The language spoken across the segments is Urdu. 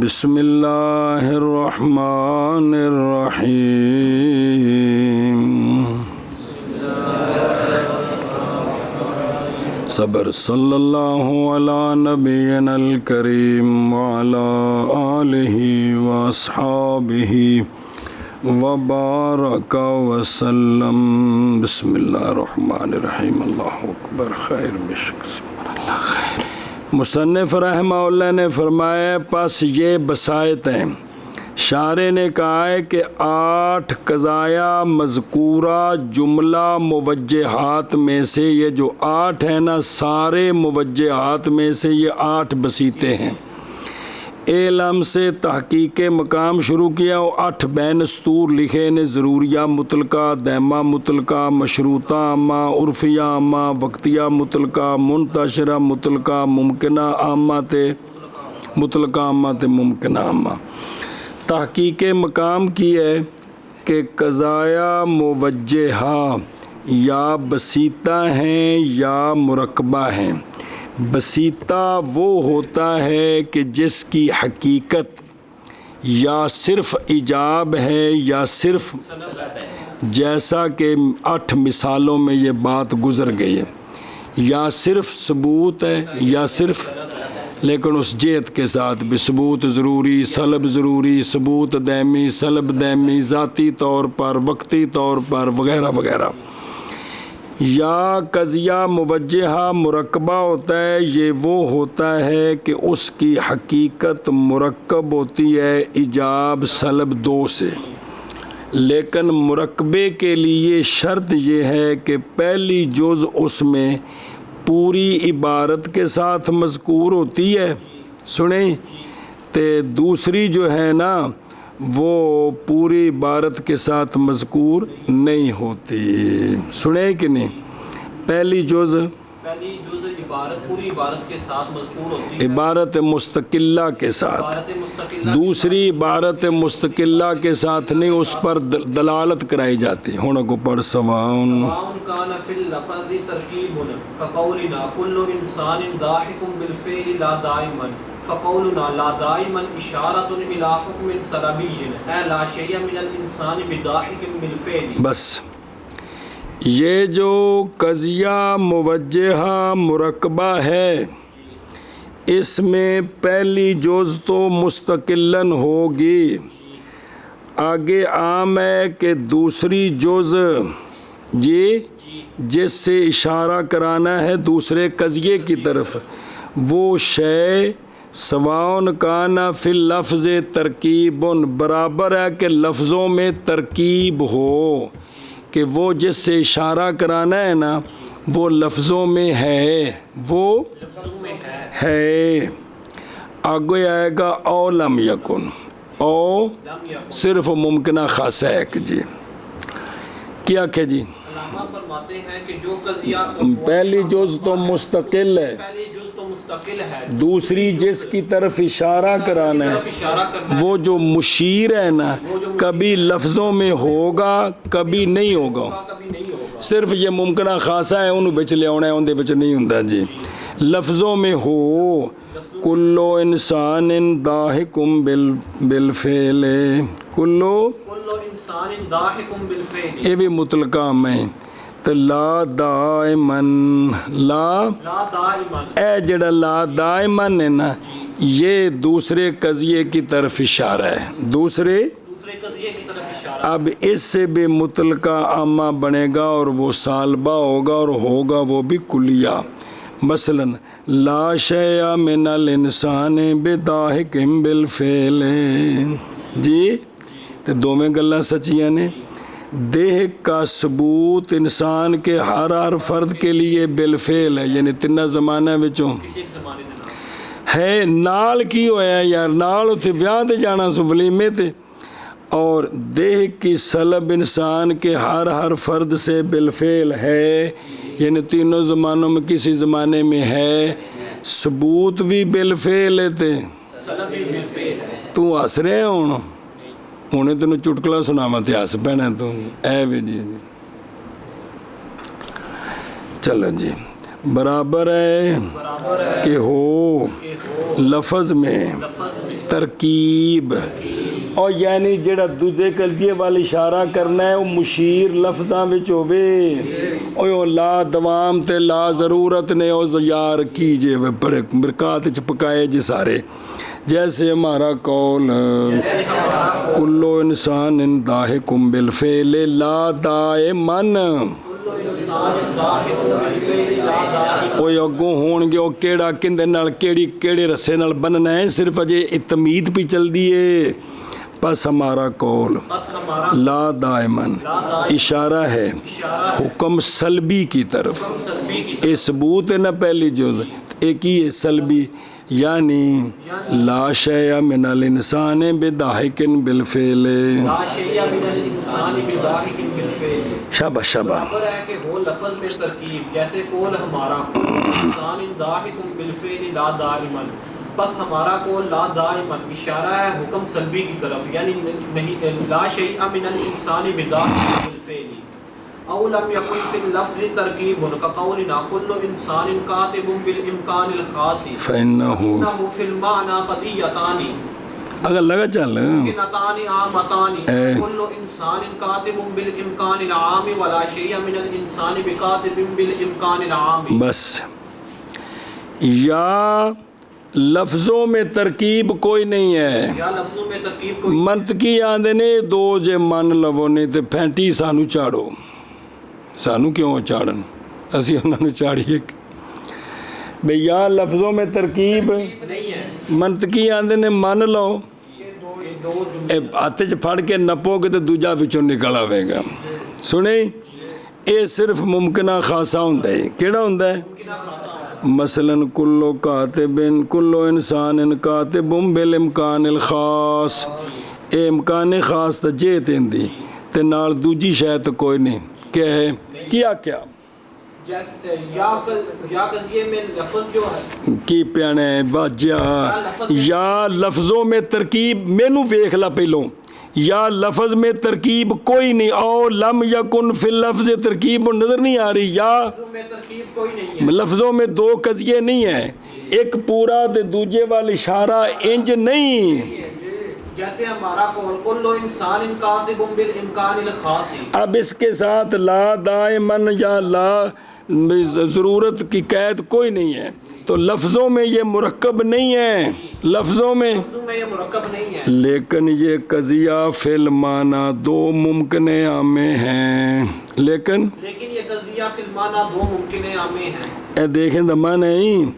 بسم اللہ الرحمن الرحیم صبر صلی اللہ علی نبینا الکریم وعلی آلہ واصحابہ وبارک وسلم بسم اللہ الرحمن الرحیم اللہ اکبر خیر بشک اللہ خیر۔ مصنف رحمہ اللہ نے فرمایا پس یہ بسائط ہیں، شارح نے کہا ہے کہ 8 قضایا مذکورہ جملہ موجہات میں سے یہ جو 8 ہیں نا، سارے موجہات میں سے یہ 8 بسیطے ہیں۔ علم سے تحقیق مقام شروع کیا اور 8 بین سطور لکھے نے، ضروریہ مطلقہ، دائمہ مطلقہ، مشروطہ عامہ، عرفیہ عامہ، وقتیہ مطلقہ، منتشرہ مطلقہ، ممکنہ عامہ مطلقہ عامہ ممکنہ عامہ۔ تحقیق مقام کی ہے کہ قضایا موجہہ یا بسیطہ ہیں یا مرکبہ ہیں۔ بسیطہ وہ ہوتا ہے کہ جس کی حقیقت یا صرف ایجاب ہے یا صرف، جیسا کہ 8 مثالوں میں یہ بات گزر گئی ہے، یا صرف ثبوت ہے یا صرف، لیکن اس جہت کے ساتھ بھی ثبوت ضروری، سلب ضروری، ثبوت دائمی، سلب دائمی، ذاتی طور پر، وقتی طور پر وغیرہ وغیرہ۔ یا قضیہ موجہہ مرکبہ ہوتا ہے، یہ وہ ہوتا ہے کہ اس کی حقیقت مرکب ہوتی ہے ایجاب سلب 2 سے، لیکن مرکبے کے لیے شرط یہ ہے کہ پہلی جز اس میں پوری عبارت کے ساتھ مذکور ہوتی ہے، سنیں، تے دوسری جو ہے نا وہ پوری عبارت کے ساتھ مذکور نہیں ہوتی، سنیں کہ نہیں؟ پہلی جز عبارت پوری عبارت کے ساتھ مذکور ہوتی ہے، عبارت مستقلہ کے ساتھ، دوسری عبارت مستقلہ کے ساتھ نہیں، اس پر دلالت کرائی جاتی۔ ہونا کو پڑھ سواؤن کان فی اللفظ ترکیب کقولنا کل انسان ضاحک بالفعل لا دائما، فقولنا لا دائما اشارۃ الی حکم سلبی اے لا شیء من الانسان بضاحک بالفعل۔ بس یہ جو قضیہ موجہہ مرکبہ ہے، اس میں پہلی جز تو مستقلاً ہوگی، آگے عام ہے کہ دوسری جز جس سے اشارہ کرانا ہے دوسرے قضیے کی طرف، وہ شے سواؤن کانا فی اللفظ ترکیب، برابر ہے کہ لفظوں میں ترکیب ہو، کہ وہ جس سے اشارہ کرانا ہے نا وہ لفظوں میں ہے، وہ ہے۔ آگے آئے گا او لم یکن، او صرف ممکنہ خاصہ ہے کہ جی کیا کہ جی علامہ فرماتے ہیں کہ جو قضیہ پہلی جز تو مستقل ہے، دوسری جس کی طرف اشارہ کرانا ہے وہ جو مشیر ہے نا، کبھی لفظوں میں ہوگا کبھی نہیں ہوگا، صرف یہ ممکنہ خاصہ ہے، انہوں بچ لے آنا ہے، اندے بچ نہیں ہوندہ جی، لفظوں میں ہو۔ کلو انسان ضاحک بالفعل، کلو انسان ضاحک بالفعل، یہ بھی مطلقہ میں تو لا دائمن، لا دائما، اے جڑا لا دائمن ہے نا یہ دوسرے قضیے کی طرف اشارہ ہے، دوسرے قضیے کی طرف اشارہ۔ اب اس سے بھی مطلقہ عامہ بنے گا اور وہ سالبہ ہوگا اور ہوگا وہ بھی کلیہ۔ مثلا لا شیء من الانسان بضاحک بالفعل، جی تو دو میں گلہ سچیاں نے، دیہ کا ثبوت انسان کے ہر فرد کے لیے بالفعل ہے، یعنی تینہ زمانہ بچوں ہے، نال کی ہویا یار، نال ہوتے بیاہ تے جانا سو ولیمے تے، اور دیہ کی سلب انسان کے ہر فرد سے بالفعل ہے، یعنی تینوں زمانوں میں کسی زمانے میں ہے، ثبوت بھی بالفعل ہے تے تو ہس رہے ہونا انہیں تینوں چٹکلا سناما تے ہس پہنا تو اے بھی جی چلو جی برابر ہے کہ ہو لفظ میں ترکیب اور یعنی جڑا دوجے قضیے وال اشارہ کرنا ہے وہ مشیر لفظاں وچ ہووے او لا دوام تے لا ضرورت نے او یار کیجے بڑے برکات وچ پکائے جی سارے جیسے ہمارا قول کلو انسان ضاحک بالفعل لا دائمن کوئی اگوں ہون گے وہ کیڑا کندے نال کیڑے رسے نال بننا ہے صرف اجے تمید پہ چل دیے پس ہمارا قول لا دائمن اشارہ ہے حکم سلبی کی طرف اے ثبوت ہے نہ پہلی جز ایک ہی ہے سلبی یعنی لا شیء من الانسان بضاحک بالفعل شاباش شاباش ہے کہ وہ لفظ میں ترکیب جیسے قول ہمارا انسان ضاحک بالفعل لا دائمن بس ہمارا قول لا دائمن اشارہ ہے حکم سلبی کی طرف یعنی نہیں لا شیء من الانسان بضاحک بالفعل او لم يكن في اللفظ ترکیب كقولنا كل انسان كاتب بالامکان الخاص فإنه في المعنى قضیتان اگر لگا چل ممکنتان عامتان كل انسان كاتب بالامکان العام ولا شيء من الانسان بكاتب بالامکان العام بس یا لفظوں میں ترکیب کوئی نہیں ہے یا لفظوں میں ترکیب کوئی منطقی آندے نے دو جے من لو نے تے پھینٹی سانو چاڑو سانو کیوں چاڑن اسی انہوں نے چاڑیے بھئی یا لفظوں میں ترکیب نہیں ہے منطقی آندے نے مان لو ہاتھ چ پھڑ کے نپو گے تو دوجا وچوں نکل آوے گا سنیں اے صرف ممکنہ خاصا ہوندا ہے کیڑا ہوندا ہے مثلاً کلو کاتبن کلو انسان کاتب بالامکان الخاص اے امکان خاص تا جے تیندی تے نال دوجی شاید کوئی نہیں کیا ہے کیا یا قضیے میں لفظ جو ہے کی پیانے واجہ یا لفظوں میں ترکیب مینو ویکھ لا پہلوں یا لفظ میں ترکیب کوئی نہیں او لم یکن فی اللفظ ترکیب نظر نہیں آ رہی یا لفظوں میں دو قضیے نہیں ہیں ایک پورا دے دوجے والا اشارہ انج نہیں جیسے ہمارا قول کل انسان کاتب بالامکان الخاص اب اس کے ساتھ لا دائمن یا لا ضرورت کی قید کوئی نہیں ہے تو لفظوں میں یہ مرکب نہیں ہے لفظوں میں یہ مرکب نہیں ہے لیکن یہ قضیہ فی المعنی دو ممکن عامے ہیں لیکن یہ قضیہ فی المعنی دو ممکن عامے ہیں اے دیکھیں دمان نہیں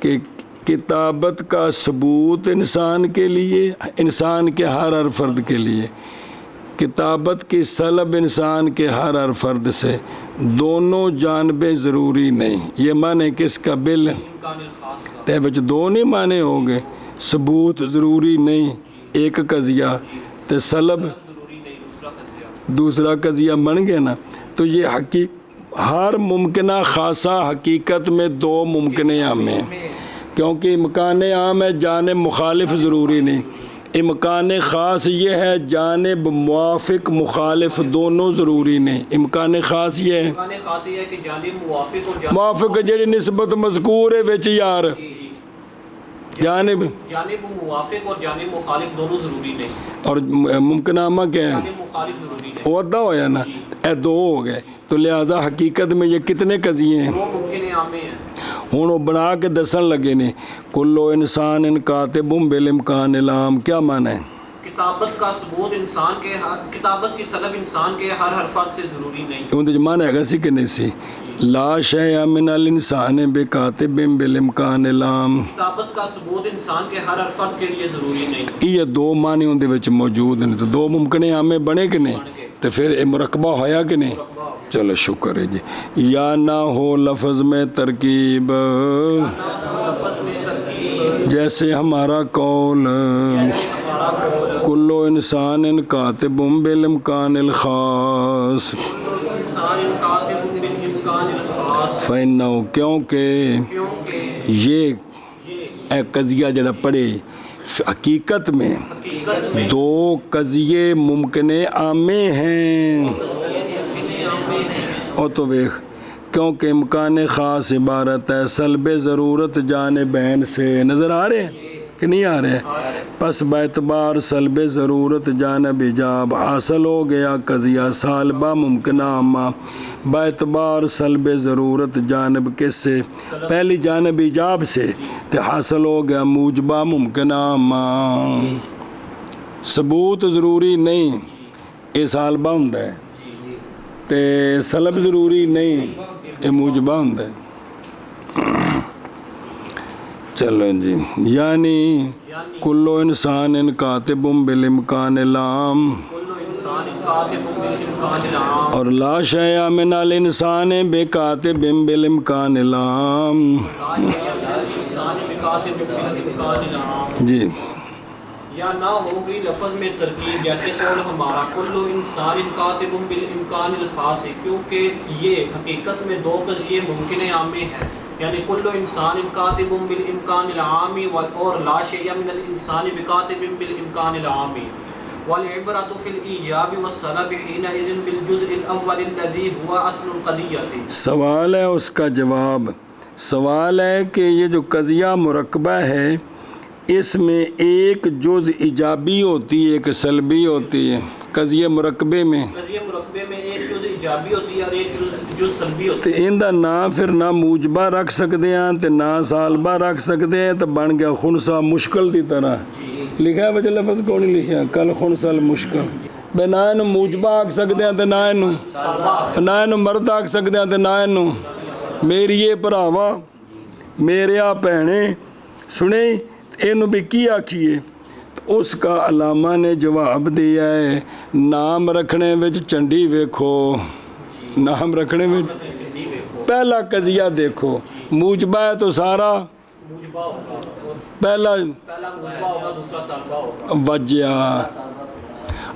کہ کتابت کا ثبوت انسان کے لیے انسان کے ہر فرد کے لیے کتابت کی سلب انسان کے ہر فرد سے دونوں جانبیں ضروری نہیں یہ معنی کس کا بل تے بچ دو نہیں معنی ہو گئے ثبوت ضروری نہیں ایک قضیہ تے سلب دوسرا قضیہ بن گیا نا تو یہ ہر ممکنہ خاصہ حقیقت میں دو ممکن عامے ہیں کیونکہ امکان عام ہے جانب مخالف ضروری نہیں امکان خاص یہ ہے جانب موافق مخالف دونوں ضروری نہیں امکان خاص یہ ہے کہ جانب موافق جڑی نسبت مذکور ہے وچ یار جانب موافق اور جانب مخالف دونوں ضروری نہیں اور ممکن عامہ کیا ہے جانب مخالف ضروری نہیں وہ ادا ہویا نا اے دو ہو گئے تو لہٰذا حقیقت میں یہ کتنے قضیے ہیں دو ممکن عامے ہیں ہوں وہ بنا کے دسن لگے نے کلو انسان کاتب بالامکان العام کیا معنی ہے کتابت کا ثبوت انسان کے کتابت کی سلب انسان کے ہر فرد سے ضروری نہیں کیونکہ معنی ہے سی کہ نہیں سی لا شیء من الانسان بکاتب بالامکان العام کتابت کا ثبوت انسان کے ہر فرد کے لیے ضروری نہیں یہ دو معنی ان دے وچ موجود ہیں تو دو ممکن عامے بنے کہ نہیں تو پھر یہ مرکبہ ہویا کہ نہیں چلو شکر ہے جی یا نہ ہو لفظ میں ترکیب جیسے ہمارا قول کلو انسان کاتب بالامکان الخاص فإنہ کیونکہ یہ قضیہ جڑا پڑھے حقیقت میں دو قضیے ممکن عامے ہیں او تو ویخ کیونکہ امکان خاص عبارت ہے سلب ضرورت جانبین سے نظر آ رہے ہیں کہ نہیں آ رہے ہیں پس باعتبار سلب ضرورت جانب ایجاب حاصل ہو گیا قضیہ سالبہ ممکنہ عامہ، باعتبار سلب ضرورت جانب کس سے؟ پہلی جانب ایجاب سے، تو حاصل ہو گیا موجبہ ممکنہ عامہ۔ ثبوت ضروری نہیں، یہ سالبہ ہوندا ہے تے سلب ضروری نہیں، یہ موجبہ ہوندا ہے۔ چلو جی، یعنی کل انسان کاتب بالامکان العام، اور لا شیء من الانسان بکاتب بالامکان العام۔ جی یا نہ ہوگی لفظ میں ترکیب جیسے قول ہمارا کل انسان کاتب بالامکان الخاص، کیونکہ یہ حقیقت میں دو قضیے ممکن عامے ہیں، یعنی کل انسان کاتب بالامکان العامی اور لا شیء من الانسان بکاتب بالامکان العامی، والعبرۃ فی الایجاب والسلب حینئذ بالجزء الاول الذی هو اصل القضیہ۔ سوال ہے اس کا جواب، سوال ہے کہ یہ جو قضیہ مرکبہ ہے اس میں ایک جز ایجابی ہوتی ہے ایک سلبی ہوتی ہے، قضیہ مرکبے میں ایک جز ایجابی ہوتی ہے اور ایک جز سلبی ہوتی ہے۔ تو ان دا نام پھر نہ موجبہ رکھ سکتے ہیں تے نہ سالبہ رکھ سکتے ہیں، تو بن گیا خنثی مشکل دی طرح لکھا ہے وجہ لفظ کو نہیں لکھا کل خنثی المشکل، بے نہ انہوں موجبہ آکھ سکتے ہیں تے نہ انہوں مرد آکھ سکتے ہیں تے نہ انہوں میری یہ پراوا میرے آ پہنے سنے اینو بھی کی آکھیے۔ تو اس کا علامہ نے جواب دیا ہے نام رکھنے وچ چنڈی ویکھو، نام رکھنے وچ پہلا قضیہ دیکھو، موجبہ ہے تو سارا پہلا وجہ،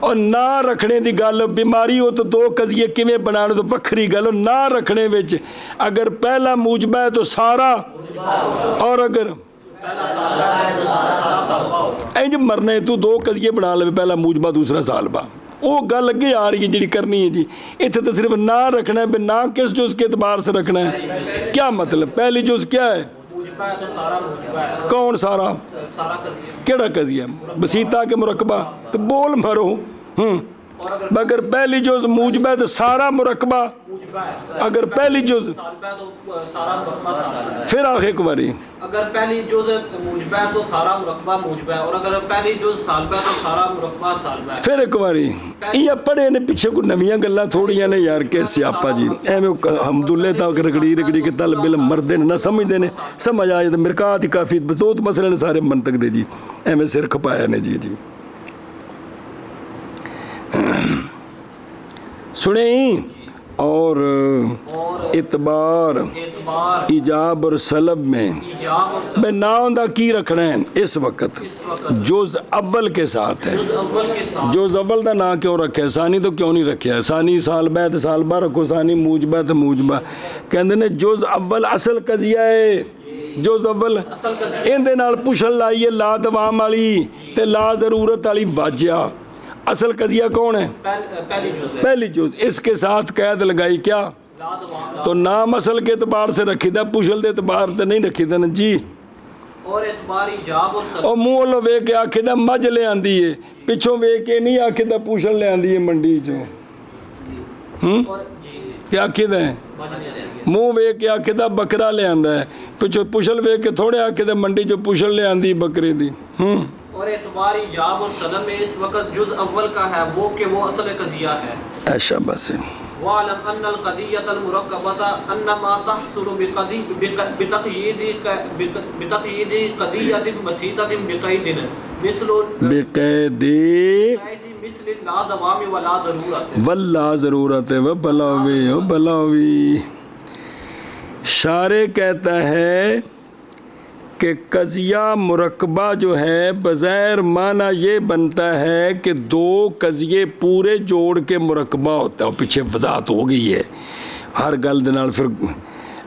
اور نہ رکھنے دی گل بیماری ہو تو دو قضیے کیویں بنانے تو وکھری گل، نہ رکھنے وچ اگر پہلا موجبہ ہے تو سارا، اور اگر اینج مرنے تو دو قضیے بنا لے، پہلا موجبہ دوسرا سالبہ، وہ گل اگے آ رہی ہے جڑی کرنی ہے جی۔ اتنے تو صرف نہ رکھنا ہے، نہ کس جز کے اعتبار سے رکھنا ہے، کیا مطلب پہلی جز کیا ہے؟ کون سارا؟ کیڑا قضیہ؟ بسیطہ کے مرکبہ، تو بول مرو اگر پہلی جز موجبہ ہے تو سارا مرکبہ، اگر پہلی جز پھر آخ ایک باری اگر پہلی جز موجبہ ہے تو سارا مرکبہ موجبہ ہے، اور اگر پہلی جز سالبہ ہے تو سارا مرکبہ سالبہ ہے۔ پھر ایک باری یہ پڑھے نے پیچھے کو نویاں گلاں تھوڑیاں نے یار کے سیاپا جی ایویں حمداللہ تاک رگڑی کے طالب علم مردے نے نہ سمجھدے نے، سمجھ آ جائے مرکات ہی کافی دو مسئلے نے سارے منطق دے جی ایویں سر کھپایا نے جی سنیں۔ اور اعتبار ایجاب اور سلب میں بے نام دا کی رکھنا ہے اس وقت جز اول کے ساتھ ہے، جز اول دا نا کیوں رکھے، ثانی تو کیوں نہیں رکھے، ثانی سالبہ ہے تو سالبہ رکھو، ثانی موجبہ تو موجبہ، کہندے نے جز اول اصل قضیہ ہے، جز اول ان دے نال پوچھن لائیے لا دوام والی تے لا ضرورت والی واجہ، اصل قضیہ کون ہے؟ پہلی جز، اس کے ساتھ قید لگائی کیا؟ تو نام اصل کے اعتبار سے رکھی دا، پوچھل دے اعتبار سے نہیں رکھی دا نا جی، اور اعتبار ایجاب اور منہ لو وے کے آکھے دا مجھ لے آندی ہے، پچھوں وے کے نہیں آکھے دا پوچھل لے آندی ہے منڈی چوں، کیا آکھے دا ہے؟ منہ وے کے آکھے دا بکرا لے آندہ ہے، پچھوں پوچھل وے کے تھوڑے آکھے دا منڈی جو پوچھل لے آندی بکرے دی۔ اور اعتبار ایجاب اور سلب میں اس وقت جز اول کا ہے وہ کہ وہ اصل قضیہ ہے۔ ایشا بس وَعْلَمْ أَنَّ الْقَضِيَّةَ الْمُرَكَّبَةَ أَنَّمَا تَحْصُلُ بِتَقْيِيدِ قَضِيَّةٍ بَسِيطَةٍ بِقَيْدٍ بقید مثل لا دوام ولا ضرورت ولا ضرورت و بلاوی و بلاوی۔ شارع کہتا ہے کہ قضیہ مرکبہ جو ہے بظاہر معنی یہ بنتا ہے کہ دو قضیے پورے جوڑ کے مرکبہ ہوتا ہے، پیچھے وضاحت ہو گئی ہے ہر گل دے نال، پھر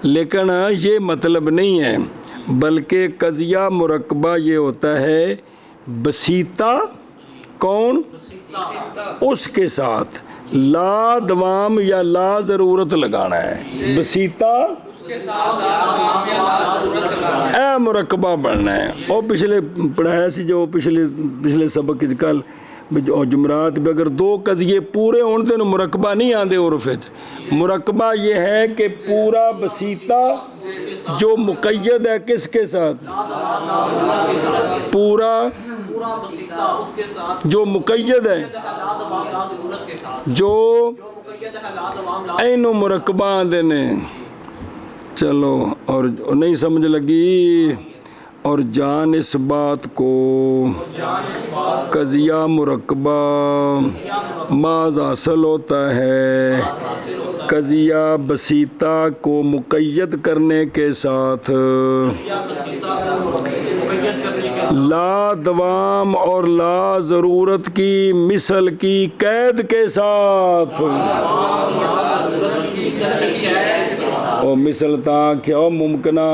لیکن یہ مطلب نہیں ہے، بلکہ قضیہ مرکبہ یہ ہوتا ہے بسیطہ کون؟ اس کے ساتھ لا دوام یا لا ضرورت لگانا ہے، بسیطہ اے مرکبہ بننا ہے. وہ پچھلے پڑھایا سی جو پچھلے سبق کل جمرات بھی اگر دو قضیے پورے ہون تو مرکبہ نہیں آتے عرف وچ. مرکبہ یہ ہے کہ پورا بسیطہ جو مقید ہے کس کے ساتھ؟ پورا جو مقید ہے جو اینو مرکبہ آندے نے. چلو اور نہیں سمجھ لگی. اور جان اس بات کو قضیہ مرکبہ ماذ حاصل ہوتا ہے قضیہ بسیطہ کو مقید کرنے کے ساتھ لا دوام اور لا ضرورت کی مثل کی قید کے ساتھ. اور مثل تا کیا ممکنہ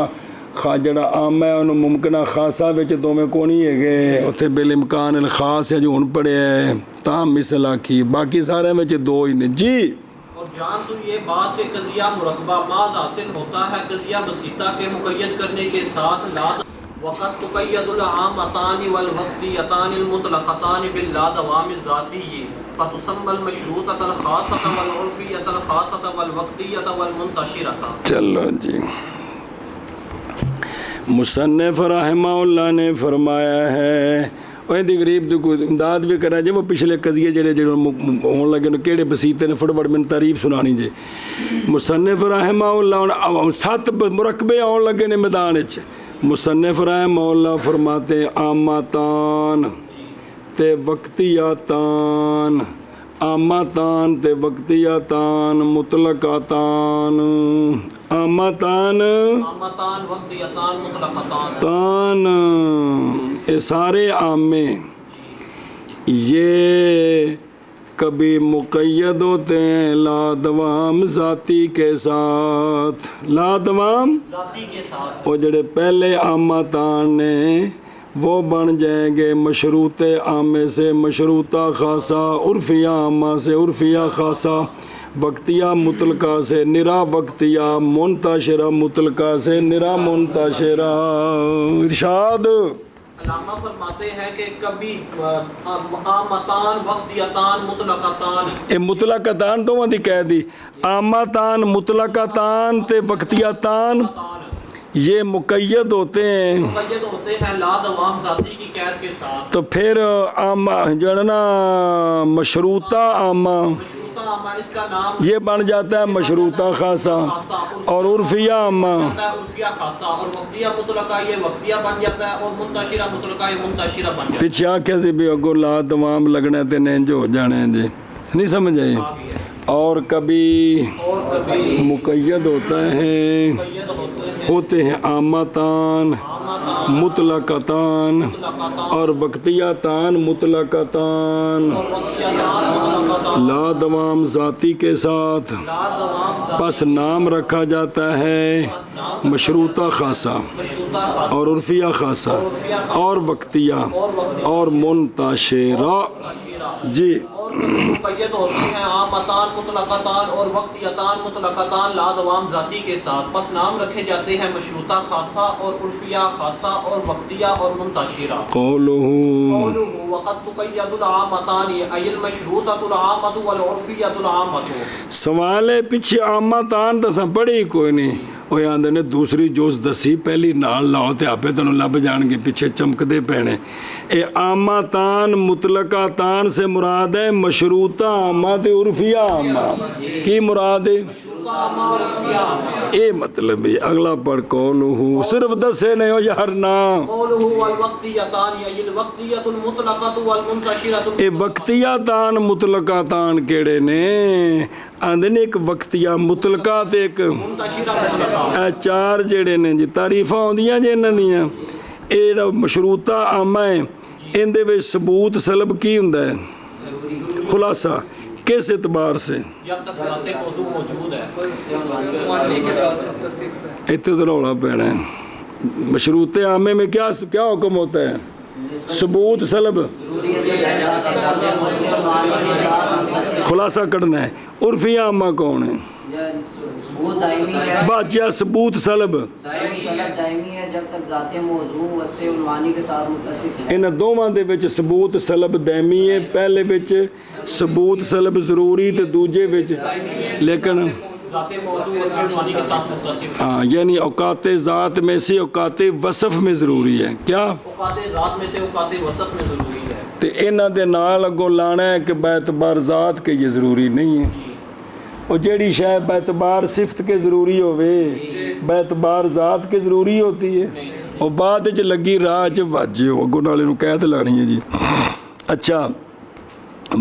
جڑا عام ہے انہوں ممکنہ خاصہ وچ دوویں کونی ہے گے اتھے بالامکان الخاص ہے جو ہن پڑھے ہے تاہم مثل آکھی باقی سارے وچ دو ہی نے. جی اور جان تو یہ بات کہ قضیہ مرکبہ ماذ حاصل ہوتا ہے قضیہ بسیطہ کے مقید کرنے کے ساتھ لا وقت تقید العامتان والوقتیتان المطلقتان باللا دوام الذاتی فتسمى المشروطة الخاصة والعرفية الخاصة والوقتية والمنتشرة. چلو جی. مصنف رحمہ اللہ نے فرمایا ہے وہ غریب کو امداد بھی کرا جی وہ پچھلے قضیے جڑے ہون لگے کیڑے بسیطے نے فٹافٹ میں تعریف سنانی جی. مصنف رحمہ اللہ 7 مرکبے آن لگے نے میدان وچ. مصنف رحمہ اللہ فرماتے عامتان تے وقتیاتان عامتان تے وقتیاتان مطلقاتان عامتان وقتیتان مطلقتان تان یہ سارے عامے یہ کبھی مقید ہوتے ہیں لا دوام ذاتی کے ساتھ. لا دوام ذاتی کے ساتھ وہ جڑے پہلے عامتان نے وہ بن جائیں گے مشروط عامے سے مشروطہ خاصہ عرفیہ عامہ سے عرفیہ خاصہ وقتیہ مطلقہ سے نرا وقتیہ منتشرہ مطلقہ سے نرا منتشرہ. ارشاد علامہ فرماتے ہیں کہ کبھی عامتان وقتیتان مطلقتان اے مطلقتان تو وہاں دی کہہ دی عامتان مطلقتان تے وقتیتان یہ مقید ہوتے ہیں مقید ہوتے ہیں لا دوام ذاتی کی قید کے ساتھ. تو پھر عامہ جو ہے نا مشروطہ عامہ مشروطہ عامہ اس کا نام یہ بن جاتا ہے مشروطہ خاصہ اور عرفیہ عامہ عرفیہ خاصہ اور وقتیہ مطلقہ یہ وقتیہ بن جاتا ہے اور منتشرہ مطلقہ یہ منتشرہ بن جاتا ہے. پیچھے آنکھیں سے بھی اگو لا دوام لگنے تے نینج ہو جانے ہیں جی نہیں سمجھ آئی. اور کبھی مقید ہوتا ہے ہوتے ہیں عامتان مطلقتان اور وقتیتان مطلقتان لا دوام ذاتی کے ساتھ پس نام رکھا جاتا ہے مشروطہ خاصہ اور عرفیہ خاصہ اور وقتیہ اور منتشرہ. جی مقید ہوتے ہیں عامتان مطلقتان اور وقتیتان مطلقتان لا دوام ذاتی کے ساتھ پس نام رکھے جاتے ہیں مشروطہ خاصہ اور عرفیہ خاصہ اور وقتیہ اور منتشرہ. قولہ وقد تقید العامتان ای المشروطۃ العامۃ والعرفیۃ العامۃ. سوال ہے پیچھے عامتان تو سب پڑھی کوئی نہیں وہ آدھے نے دوسری جوز دسی پہلی نال لاؤ تے آپے تنوں لب جان گے پیچھے چمکدے پینے. اے عامتان مطلقاتان سے مراد ہے مشروطہ عامہ تے عرفیہ عامہ. کی مراد ہے اے مطلب ہے. اگلا پڑھ قولہ صرف دسے نہیں ہو یار نا. قولہ والوقتیتان ای الوقتیۃ المطلقۃ والمنتشرۃ. اے وقتیاتان مطلقاتان کیڑے نے آندھے نے ایک وقتیہ مطلقہ تے ایک اے 4 جڑے نے جی تعریفاں ہوندیاں جی انہاں دیاں. اے مشروطہ عامہ ہے ان دے وچ ثبوت سلب کی ہوندا ہے خلاصہ کس اعتبار سے جب تک ذات موضوع موجود ہے. اتنے تو رولا پینا ہے. مشروط عامے میں کیا حکم ہوتا ہے ثبوت سلب خلاصہ کرنا ہے. عرفیہ عامہ کون ہے ثبوت دائمی ہے، واجہ ثبوت سلب سلب دائمی ہے جب تک ذات موضوع وصف عنوانی کے ساتھ متصف ہے۔ ان دونوں دے وچ ثبوت سلب دائمی ہے، پہلے وچ ثبوت سلب ضروری تے دوجے وچ لیکن ذات موضوع وصف عنوانی کے ساتھ متصف ہے۔ ہاں یعنی اوقات ذات میں سے اوقات وصف میں ضروری ہے کیا؟ اوقات ذات میں سے اوقات وصف میں ضروری ہے۔ تے انہاں دے نال اگوں لانا ہے کہ بیعتبار ذات کے یہ ضروری نہیں ہے، اور جیڑی شے بیعتبار صفت کے ضروری ہوئے بیعتبار ذات کے ضروری ہوتی ہے، اور بعد وچ لگی راہ چ واجے ہو اگوں نالے نوں قید لانی ہے جی۔ اچھا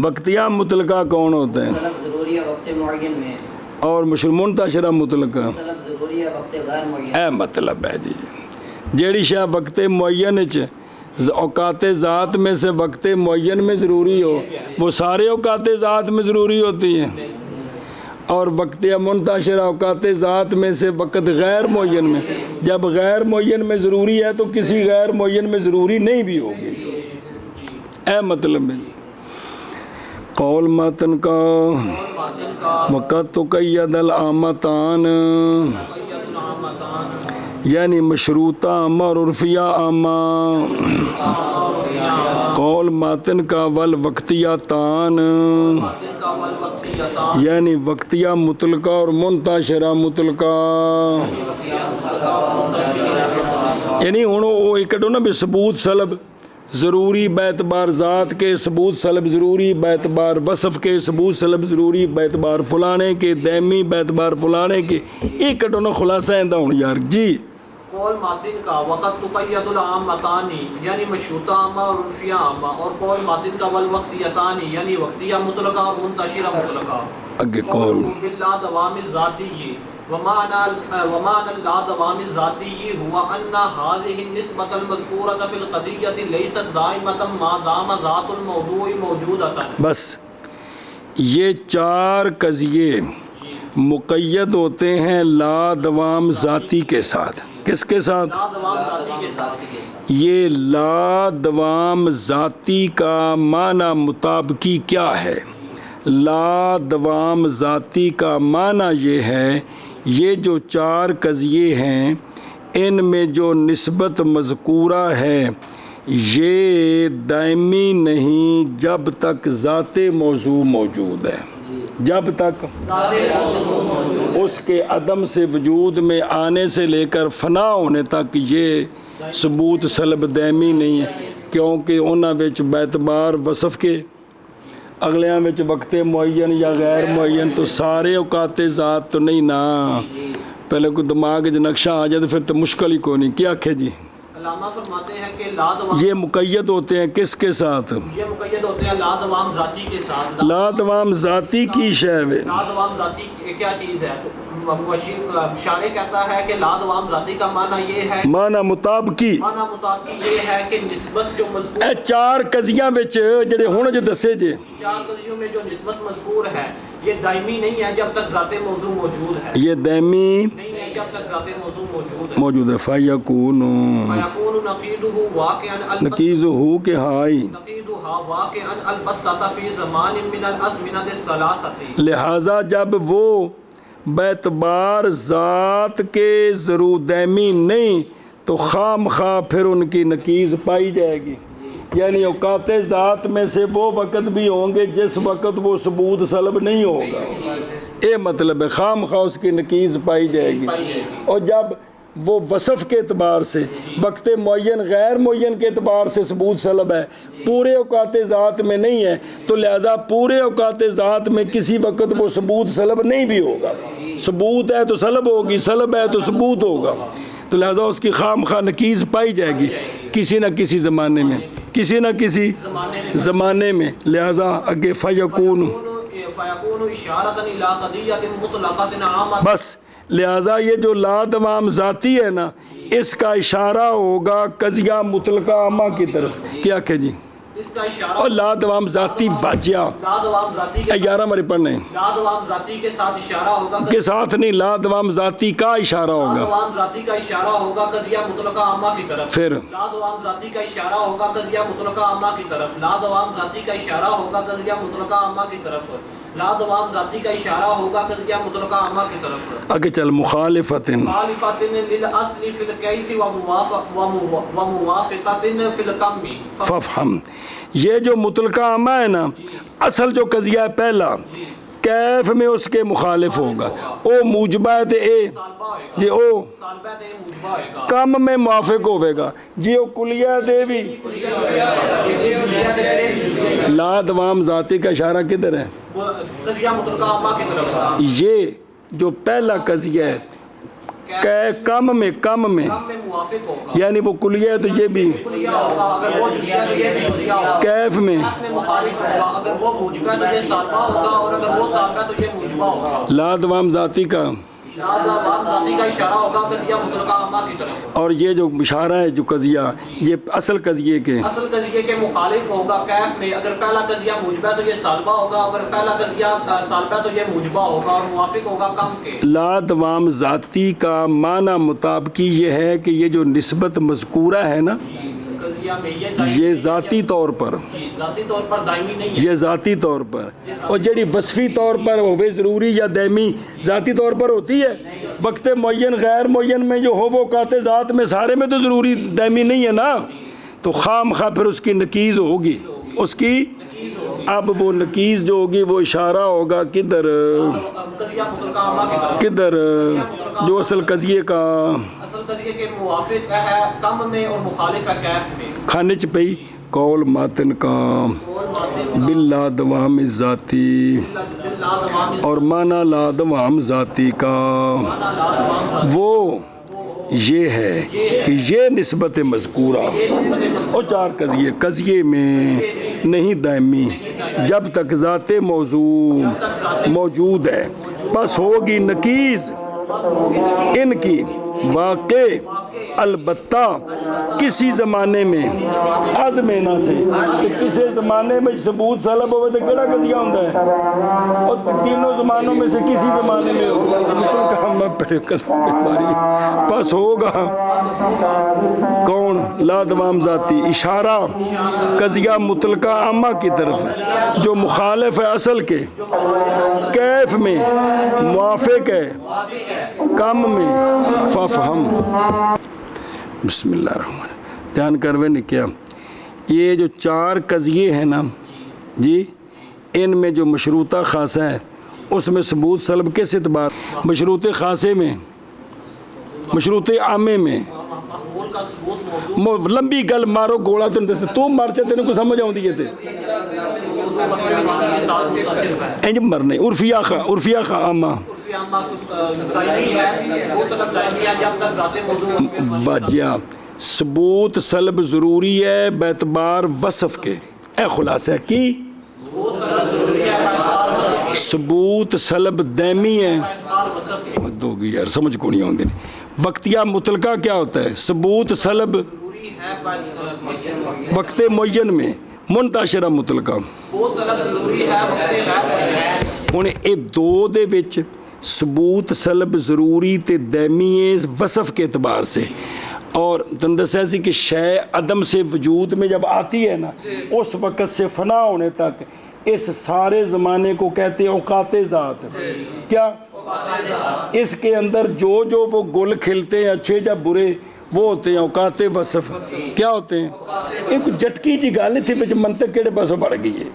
وقتیہ مطلقہ کون ہوتے ہیں؟ سلب ضروری ہے وقت معین میں، اور منتشرہ مطلقہ سلب ضروری ہے وقت غیر معین۔ اے مطلب ہے جی جیڑی شے وقت معین چ اوقات ذات میں سے وقت معین میں ضروری ہو وہ سارے اوقات ذات میں ضروری ہوتی ہیں، اور وقت منتشرہ اوقات ذات میں سے وقت غیر معین میں، جب غیر معین میں ضروری ہے تو کسی غیر معین میں ضروری نہیں بھی ہوگی، اے مطلب ہے۔ قول متن کا وقت تقید العامتان یعنی مشروطہ عامہ اور عرفیہ عامہ، قول ماتن کا والوقتیتان یعنی وقتیہ مطلقہ اور منتشرہ مطلقہ، یعنی ہوں وہ اکٹھو نا بھی ثبوت سلب ضروری بیعتبار ذات کے، ثبوت سلب ضروری بیعتبار وصف کے، ثبوت سلب ضروری بیعتبار فلانے کے، دائمی بیعتبار فلانے کے، ایک کٹو نا خلاصہ اندہ ہوں یار جی۔ قول ماتن کا وقت تقید العامتانی یعنی مشروطہ عامہ اور عرفیہ عامہ، اور قول ماتن کا والوقتیتانی یعنی وقتیہ مطلقہ اور منتشرہ مطلقہ۔ اگے قول باللا دوام الذاتی ومعنى لا دوام الذاتی هو ان هذه النسبة المذكورة في القضية ليست دائمة ما دام ذات الموضوع موجودة۔ بس یہ چار قضیے مقید ہوتے ہیں لا دوام ذاتی کے ساتھ، کس کے ساتھ؟ لا دوام ذاتی کے ساتھ۔ یہ لا دوام ذاتی کا معنی مطابقی کیا ہے؟ لا دوام ذاتی کا معنی یہ ہے یہ جو چار قضیے ہیں ان میں جو نسبت مذکورہ ہے یہ دائمی نہیں جب تک ذات موضوع موجود ہے، جب تک اس کے عدم سے وجود میں آنے سے لے کر فنا ہونے تک یہ ثبوت سلب دائمی نہیں ہے، کیونکہ انہاں وچ بیعتبار وصف کے اگلیاں وچ وقت معین یا غیر معین تو سارے اوقات ذات تو نہیں نا، پہلے کوئی دماغ وچ نقشہ آ جائے تو پھر تو مشکل ہی کوئی نہیں، کیا آکھے جی؟ علامہ فرماتے ہیں کہ لا دوام یہ مقید ہوتے ہیں کس کے ساتھ؟ یہ مقید ہوتے ہیں لا دوام ذاتی کے ساتھ۔ لا دوام ذاتی کی شے ہے، لا دوام ذاتی کیا چیز ہے؟ شارح کہتا ہے کہ لا دوام ذاتی کا معنی یہ ہے، معنی مطابقی معنی مطابق یہ ہے کہ نسبت جو مذکور اے چار قضیاں وچ جڑے ہن جو دسے جے چار قضیوں میں جو نسبت مذکور ہے یہ دائمی نہیں ہے جب تک ذات موضوع موجود ہے، یہ دائمی نہیں ہے جب تک ذات موضوع موجود ہے۔ موجود ہے، فَيَكُونُ فَيَكُونُ نَقِيدُهُ واقعاً نقیزہ کے ہائی، نقیدها واقعاً البتہ فی زمان من الازمنۃ الثلاثۃ، لہٰذا جب وہ بیعتبار ذات کے ضرور دائمی نہیں تو خام خواہ پھر ان کی نقیض پائی جائے گی، یعنی اوقات ذات میں سے وہ وقت بھی ہوں گے جس وقت وہ ثبوت سلب نہیں ہوگا، یہ مطلب ہے خام خواہ اس کی نقیض پائی جائے گی، اور جب وہ وصف کے اعتبار سے وقت معین غیر معین کے اعتبار سے ثبوت سلب ہے، پورے اوقات ذات میں نہیں ہے تو لہٰذا پورے اوقات ذات میں کسی وقت وہ ثبوت سلب نہیں بھی ہوگا، ثبوت ہے تو سلب ہوگی، سلب ہے تو ثبوت ہوگا، تو لہٰذا اس کی خام خواہ نقیض پائی جائے گی کسی نہ کسی زمانے میں، کسی نہ کسی زمانے میں، لہٰذا اگے فَيَكُونُ فَيَكُونُ إِشَارَةً إِلَىٰ قَضِيَّةٍ مُطْلَقَةٍ عَامَةٍ، بس لہٰذا یہ جو لا دوام ذاتی ہے نا اس کا اشارہ ہوگا قضیہ مطلقہ عامہ کی طرف، کیا کہ جی؟ اس کا اشارہ اور لا دوام ذاتی واجیہ لا دوام ذاتی کے 11 ہمارے پڑھنے ہیں لا دوام ذاتی کے ساتھ اشارہ ہوگا، کے ساتھ نہیں، لا دوام ذاتی کا اشارہ لا ہوگا، دوام ذاتی کا اشارہ ہوگا قضیہ مطلقہ عامہ کی طرف، پھر لا دوام ذاتی کا اشارہ ہوگا قضیہ مطلقہ عامہ کی طرف، لا دوام ذاتی کا اشارہ ہوگا قضیہ مطلقہ عامہ کی طرف، لا دوام ذاتی کا اشارہ ہوگا قضیہ مطلقہ عامہ کی طرف. آگے چل مخالفت مخالفت للاصل فی الکیف وموافقت فی الکم. ففہم، یہ جو مطلقہ عامہ ہے نا، اصل جو قضیہ ہے پہلا کیف میں اس کے مخالف ہوگا. او موجبہ تے اے جی او سالبہ تے موجبہ ہوئے گا. کم میں موافق ہوئے گا جی او کلیہ دے بھی. لا دوام ذاتی کا اشارہ کدھر ہے؟ قضیہ مطلقہ عامہ کی طرف. یہ جو پہلا قضیہ ہے کم میں کم میں موافق ہوگا. یعنی وہ کلیہ ہے تو یہ بھی کلیہ ہوگا. اگر وہ جزیہ تو یہ بھی جزیہ ہوگا. کیف میں کیف میں مخالف ہوگا. اگر وہ موجبہ ہے تو یہ سالبہ ہوگا، اور اگر وہ سالبہ ہے تو یہ موجبہ ہوگا. لا دوام ذاتی کا لا دوام ذاتی کا اشارہ ہوگا قضیہ مطلقہ عامہ کی طرف. اور یہ جو اشارہ ہے جو قضیہ یہ اصل قضیے کے اصل قضیے کے مخالف ہوگا کیف میں. اگر پہلا قضیہ موجبہ ہے تو یہ سالبہ ہوگا، اگر پہلا قضیہ سالبہ ہے تو یہ موجبہ ہوگا، اور موافق ہوگا کم کے. لا دوام ذاتی کا معنی مطابقی یہ ہے کہ یہ جو نسبت مذکورہ ہے نا قضیہ میں یہ ذاتی طور پر ذاتی طور پر دائمی نہیں ہے. یہ ذاتی طور پر اور جڑی وصفی طور پر ہوئے ضروری یا دائمی ذاتی طور پر ہوتی ہے. وقت معین غیر معین میں جو ہو وہ اوقات ذات میں سارے میں تو ضروری دائمی نہیں ہے نا. تو خام خواہ پھر اس کی نقیض ہوگی. اس کی اب وہ نقیض جو ہوگی وہ اشارہ ہوگا کدھر قضیہ مطلقہ عامہ کی طرف. کدھر جو اصل قضیے کا اصل قضیے کے موافق ہے کم میں اور مخالف ہے کیف میں. کھانے چ پئی قول ماتن کا باللا دوام ذاتی اور مانا لا دوام ذاتی کا وہ یہ ہے کہ یہ نسبت مذکورہ اور چار قضیے میں نہیں دائمی جب تک ذات موضوع موجود ہے. بس ہوگی نقیض ان کی واقع البتہ کسی زمانے میں آزمینہ سے کہ کسی زمانے میں ثبوت طلب ہوئے تو کہڑا قضیہ ہوتا ہے اور تینوں زمانوں میں سے کسی زمانے میں بس ہوگا کون لا دوام ذاتی اشارہ قضیہ مطلقہ عامہ کی طرف جو مخالف ہے اصل کے کیف میں موافق ہے کم میں ففہم. بسم اللہ الرحمن. دھیان کروے نے کیا یہ جو چار قضیے ہیں نا جی ان میں جو مشروطہ خاصہ ہے اس میں ثبوت سلب کس اعتبار مشروط خاصے میں مشروط عامے میں لمبی گل مارو گوڑا تو مارتے تیرے کو سمجھ آؤں دیئے تھے انج مرنے عرفیہ خواہ عامہ واجہ ثبوت سلب ضروری ہے بیعتبار وصف کے. اے خلاصہ کی ثبوت سلب دائمی ہے دوگی یار سمجھ کو نہیں آؤں دیں. وقتیہ مطلقہ کیا ہوتا ہے ثبوت سلب وقت معین میں منتشرہ مطلقہ ہوں یہ دو دے وچ ثبوت سلب ضروری تے دائمی وصف کے اعتبار سے اور تندسہ سی کہ شے عدم سے وجود میں جب آتی ہے نا اس وقت سے فنا ہونے تک اس سارے زمانے کو کہتے ہیں اوقات ذات. کیا اس کے اندر جو وہ گل کھلتے ہیں اچھے یا برے وہ ہوتے ہیں اوقات وصف. کیا ہوتے ہیں ایک جھٹکی جی گل تھی وچ منطق کیڑے پاسوں بڑھ گئی ہے.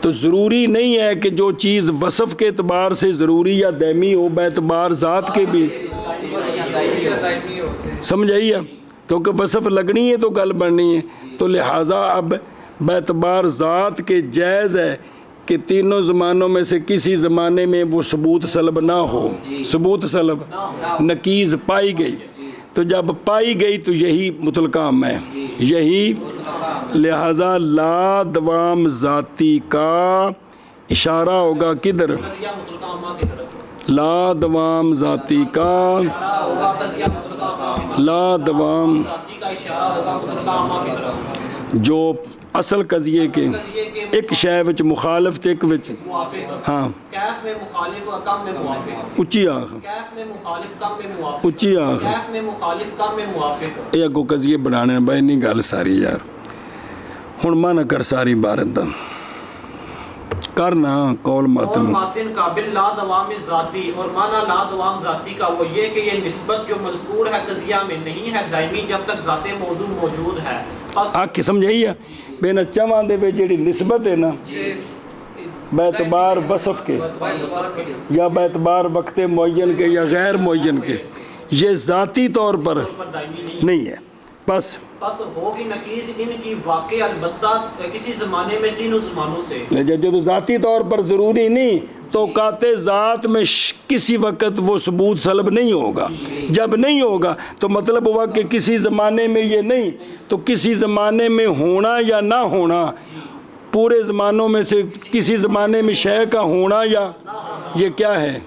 تو ضروری نہیں ہے کہ جو چیز وصف کے اعتبار سے ضروری یا دائمی ہو باعتبار ذات کے بھی سمجھ آئی ہے کیونکہ وصف لگنی ہے تو گل بننی ہے. تو لہٰذا اب باعتبار ذات کے جائز ہے کہ تینوں زمانوں میں سے کسی زمانے میں وہ ثبوت سلب نہ ہو. ثبوت سلب نقیض پائی گئی تو جب پائی گئی تو یہی مطلقہ عامہ ہے. یہی لہذا لا دوام ذاتی کا اشارہ ہوگا کدھر لا دوام ذاتی کا لا دوام جو اصل قضیے کے ایک شے وچ مخالف تے ایک وچ ہاں کیف میں مخالف و کم میں موافق. اچھی آخ کیف میں مخالف کم میں موافق. اچھی آخ کیف میں مخالف کم میں موافق. یہ اگو قضیے بڑھانے بھائی نہیں گل ساری یار ہن مانا کر ساری عبارت دا کرنا قول اور ماتن ماتن کا باللا دوام ذاتی، اور معنی لا دوام ذاتی کا وہ یہ کہ یہ نسبت جو مذکور ہے قضیہ میں نہیں ہے دائمی جب تک ذات موضوع موجود ہے. پس آکھ سمجھائی ہے بین چواں دے وچ جڑی نسبت ہے نا بیعتبار وصف کے یا بیعتبار وقت معین کے یا غیر معین کے، یہ ذاتی طور پر نہیں ہے. بس ہوگی نقیض ان کی واقع البتہ کسی زمانے میں تینوں زمانوں سے. جب ذاتی طور پر ضروری نہیں تو قاطع ذات میں کسی وقت وہ ثبوت سلب نہیں ہوگا. جب نہیں ہوگا تو مطلب ہوا کہ کسی زمانے میں یہ نہیں، تو کسی زمانے میں ہونا یا نہ ہونا، پورے زمانوں میں سے کسی زمانے میں شے کا ہونا یا یہ کیا ہے،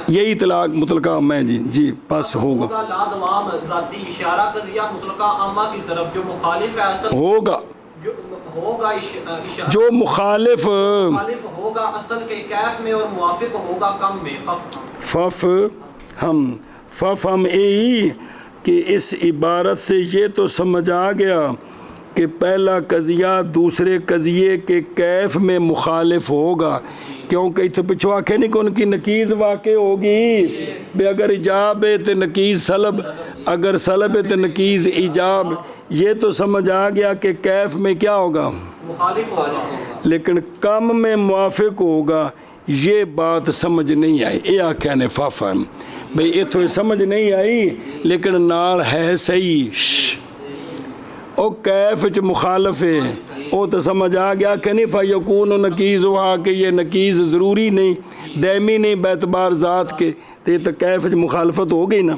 یہی اطلاق مطلقہ عامہ ہے. جی بس ہوگا لا دوام ذاتی اشارہ قضیہ مطلقہ عامہ کی طرف جو مخالف ہے اصل ہوگا، ہوگا اشارہ جو مخالف ہوگا اصل کے کیف میں اور موافق ہوگا کم میں. فف ہم یہی کہ اس عبارت سے یہ تو سمجھ آ گیا کہ پہلا قضیہ دوسرے قضیے کے کیف میں مخالف ہوگا، کیونکہ اتنے پچھو آکھے نہیں کہ ان کی نقیض واقع ہوگی بے اگر ایجاب ہے تو نقیض سلب، اگر سلب ہے تو نقیض ایجاب. یہ تو سمجھ آ گیا کہ کیف میں کیا ہوگا، مخالف ہوگا، لیکن کم میں موافق ہوگا. یہ بات سمجھ نہیں آئی. یہ آکھیا نے فافم بھئی یہ تو سمجھ نہیں آئی لیکن نال ہے صحیح. او کیف چ مخالف ہے، او تو سمجھ آ گیا کہ نہیں فیکون نقیض ہوا کہ یہ نقیض ضروری نہیں دائمی نہیں بیعتبار ذات کے، تو یہ تو کیف چ مخالفت ہو گئی نا.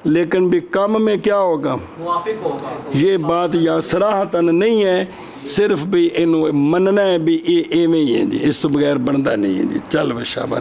لیکن بھی کم میں کیا ہوگا، موافق ہوگا. یہ بات یا صراحتاً نہیں ہے، صرف بھی انہوں مننا ہے بھی ایویں ہی ہے جی، اس تو بغیر بنتا نہیں ہے جی. چل بے شاباش.